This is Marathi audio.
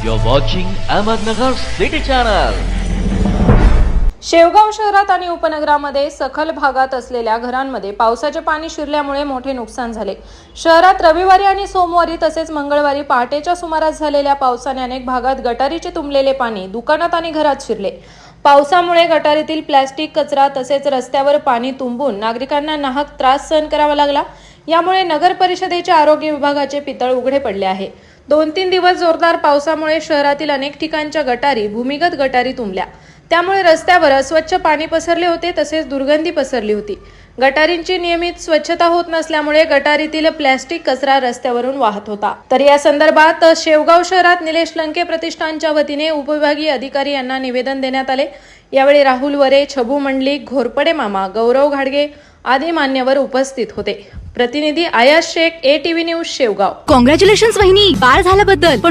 You're watching Ahmednagar City Channel. Shevgaon शहरात आणि उपनगरामध्ये सखल भागात असलेल्या घरांमध्ये पावसाचे पाणी शिरल्यामुळे मोठे नुकसान झाले। शहरात रविवारी आणि सोमवारी तसेच मंगळवारी पहाटेच्या सुमारास झालेल्या पावसाने अनेक भागात गटारीचे तुंबलेले पाणी दुकानात आणि घरात शिरले। पावसामुळे गटारीतील प्लास्टिक कचरा तसेच रस्त्यावर पाणी तुंबून नागरिकांना नाहक त्रास सहन करावा लागला। यामुळे नगर परिषदेच्या आरोग्य विभागाचे पितळ उघडे पडले आहे। 2-3 दिवस जोरदार पावसामुळे शहरातील अनेक ठिकाणच्या गटारी भूमिगत गटारी तुंबल्या। त्यामुळे रस्त्यावर अस्वच्छ पाणी पसरले होते तसेच दुर्गंधी पसरली होती। गटारींची नियमित स्वच्छता होत नसल्यामुळे गटारीतील प्लास्टिक कचरा रस्त्यावरून वाहत होता। तर या संदर्भात शेवगाव शहरात निलेश लंके प्रतिष्ठानच्या वतीने उपविभागीय अधिकारी यांना निवेदन देण्यात आले। यावेळी राहुल वरे, छबू मंडलिक, घोरपडे मामा, गौरव घाडगे आदी मान्यवर उपस्थित होते। प्रतिनिधी Ayash Shaikh, ATV news Shevgaon. Congratulations वहिनी, बाळ झाल्याबद्दल। पण